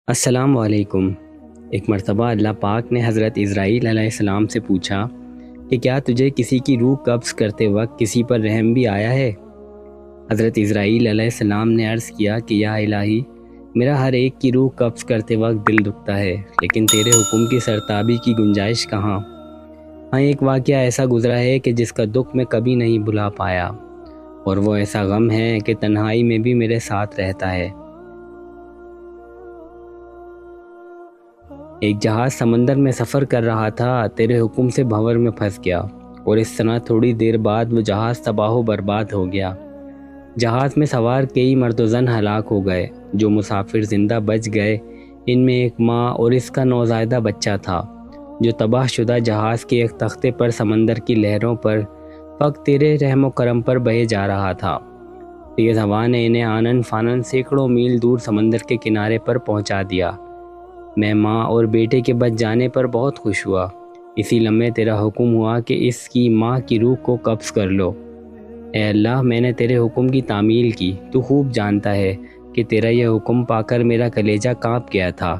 السلام علیکم۔ ایک مرتبہ اللہ پاک نے حضرت اسرائیل علیہ السلام سے پوچھا کہ کیا تجھے کسی کی روح قبض کرتے وقت کسی پر رحم بھی آیا ہے؟ حضرت اسرائیل علیہ السلام نے عرض کیا کہ یا الہی، میرا ہر ایک کی روح قبض کرتے وقت دل دکھتا ہے، لیکن تیرے حکم کی سرتابی کی گنجائش کہاں؟ ہاں، ایک واقعہ ایسا گزرا ہے کہ جس کا دکھ میں کبھی نہیں بھلا پایا، اور وہ ایسا غم ہے کہ تنہائی میں بھی میرے ساتھ رہتا ہے۔ ایک جہاز سمندر میں سفر کر رہا تھا، تیرے حکم سے بھنور میں پھنس گیا، اور اس طرح تھوڑی دیر بعد وہ جہاز تباہ و برباد ہو گیا۔ جہاز میں سوار کئی مرد و زن ہلاک ہو گئے۔ جو مسافر زندہ بچ گئے، ان میں ایک ماں اور اس کا نوزائیدہ بچہ تھا، جو تباہ شدہ جہاز کے ایک تختے پر سمندر کی لہروں پر فقط تیرے رحم و کرم پر بہے جا رہا تھا۔ تیز ہوا نے انہیں آنن فانن سینکڑوں میل دور سمندر کے کنارے پر پہنچا دیا۔ میں ماں اور بیٹے کے بچ جانے پر بہت خوش ہوا۔ اسی لمحے تیرا حکم ہوا کہ اس کی ماں کی روح کو قبض کر لو۔ اے اللہ، میں نے تیرے حکم کی تعمیل کی۔ تو خوب جانتا ہے کہ تیرا یہ حکم پا کر میرا کلیجہ کانپ گیا تھا،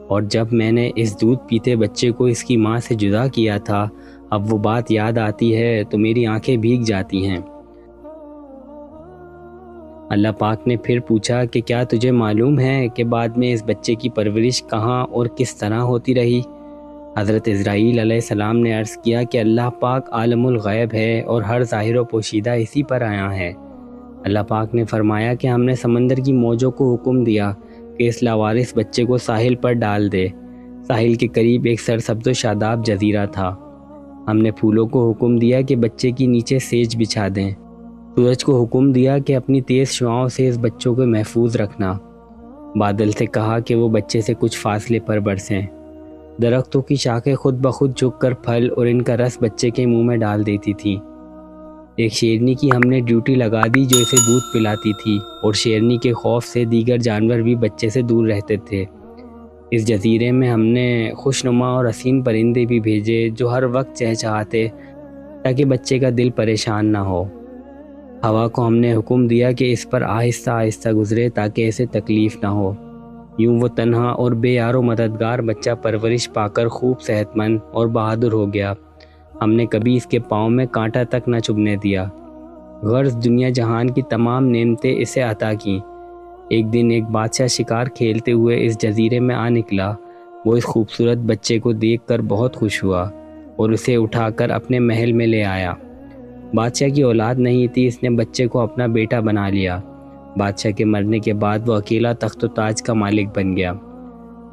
اور جب میں نے اس دودھ پیتے بچے کو اس کی ماں سے جدا کیا تھا، اب وہ بات یاد آتی ہے تو میری آنکھیں بھیگ جاتی ہیں۔ اللہ پاک نے پھر پوچھا کہ کیا تجھے معلوم ہے کہ بعد میں اس بچے کی پرورش کہاں اور کس طرح ہوتی رہی؟ حضرت اسرائیل علیہ السلام نے عرض کیا کہ اللہ پاک عالم الغیب ہے اور ہر ظاہر و پوشیدہ اسی پر آیا ہے۔ اللہ پاک نے فرمایا کہ ہم نے سمندر کی موجوں کو حکم دیا کہ اس لاوارث بچے کو ساحل پر ڈال دے۔ ساحل کے قریب ایک سرسبز و شاداب جزیرہ تھا۔ ہم نے پھولوں کو حکم دیا کہ بچے کی نیچے سیج بچھا دیں۔ سورج کو حکم دیا کہ اپنی تیز شعاؤں سے اس بچوں کو محفوظ رکھنا۔ بادل سے کہا کہ وہ بچے سے کچھ فاصلے پر برسیں۔ درختوں کی شاخیں خود بخود جھک کر پھل اور ان کا رس بچے کے منہ میں ڈال دیتی تھیں۔ ایک شیرنی کی ہم نے ڈیوٹی لگا دی جو اسے دودھ پلاتی تھی، اور شیرنی کے خوف سے دیگر جانور بھی بچے سے دور رہتے تھے۔ اس جزیرے میں ہم نے خوشنما اور حسین پرندے بھی بھیجے جو ہر وقت چہچہاتے تاکہ بچے کا دل پریشان نہ ہو۔ ہوا کو ہم نے حکم دیا کہ اس پر آہستہ آہستہ گزرے تاکہ اسے تکلیف نہ ہو۔ یوں وہ تنہا اور بے یار و مددگار بچہ پرورش پا کر خوب صحت مند اور بہادر ہو گیا۔ ہم نے کبھی اس کے پاؤں میں کانٹا تک نہ چبھنے دیا۔ غرض دنیا جہان کی تمام نعمتیں اسے عطا کیں۔ ایک دن ایک بادشاہ شکار کھیلتے ہوئے اس جزیرے میں آ نکلا۔ وہ اس خوبصورت بچے کو دیکھ کر بہت خوش ہوا اور اسے اٹھا کر اپنے محل میں لے آیا۔ بادشاہ کی اولاد نہیں تھی، اس نے بچے کو اپنا بیٹا بنا لیا۔ بادشاہ کے مرنے کے بعد وہ اکیلا تخت و تاج کا مالک بن گیا۔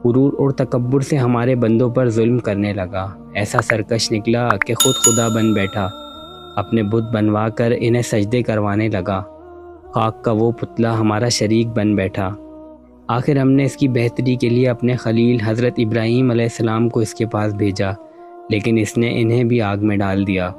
غرور اور تکبر سے ہمارے بندوں پر ظلم کرنے لگا۔ ایسا سرکش نکلا کہ خود خدا بن بیٹھا۔ اپنے بت بنوا کر انہیں سجدے کروانے لگا۔ خاک کا وہ پتلا ہمارا شریک بن بیٹھا۔ آخر ہم نے اس کی بہتری کے لیے اپنے خلیل حضرت ابراہیم علیہ السلام کو اس کے پاس بھیجا، لیکن اس نے انہیں بھی آگ میں ڈال دیا۔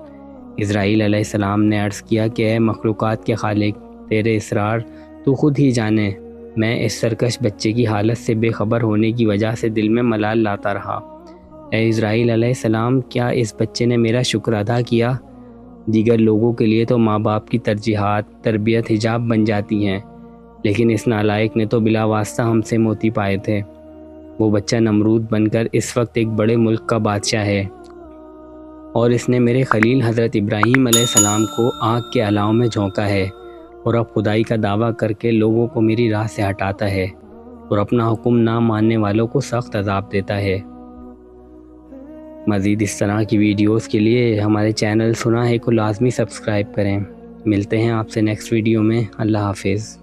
اسرائیل علیہ السلام نے عرض کیا کہ اے مخلوقات کے خالق، تیرے اسرار تو خود ہی جانے۔ میں اس سرکش بچے کی حالت سے بے خبر ہونے کی وجہ سے دل میں ملال لاتا رہا۔ اے اسرائیل علیہ السلام، کیا اس بچے نے میرا شکر ادا کیا؟ دیگر لوگوں کے لیے تو ماں باپ کی ترجیحات، تربیت حجاب بن جاتی ہیں، لیکن اس نالائق نے تو بلا واسطہ ہم سے موتی پائے تھے۔ وہ بچہ نمرود بن کر اس وقت ایک بڑے ملک کا بادشاہ ہے، اور اس نے میرے خلیل حضرت ابراہیم علیہ السلام کو آگ کے الاؤں میں جھونکا ہے، اور اب خدائی کا دعویٰ کر کے لوگوں کو میری راہ سے ہٹاتا ہے، اور اپنا حکم نہ ماننے والوں کو سخت عذاب دیتا ہے۔ مزید اس طرح کی ویڈیوز کے لیے ہمارے چینل سنا ہے کو لازمی سبسکرائب کریں۔ ملتے ہیں آپ سے نیکسٹ ویڈیو میں۔ اللہ حافظ۔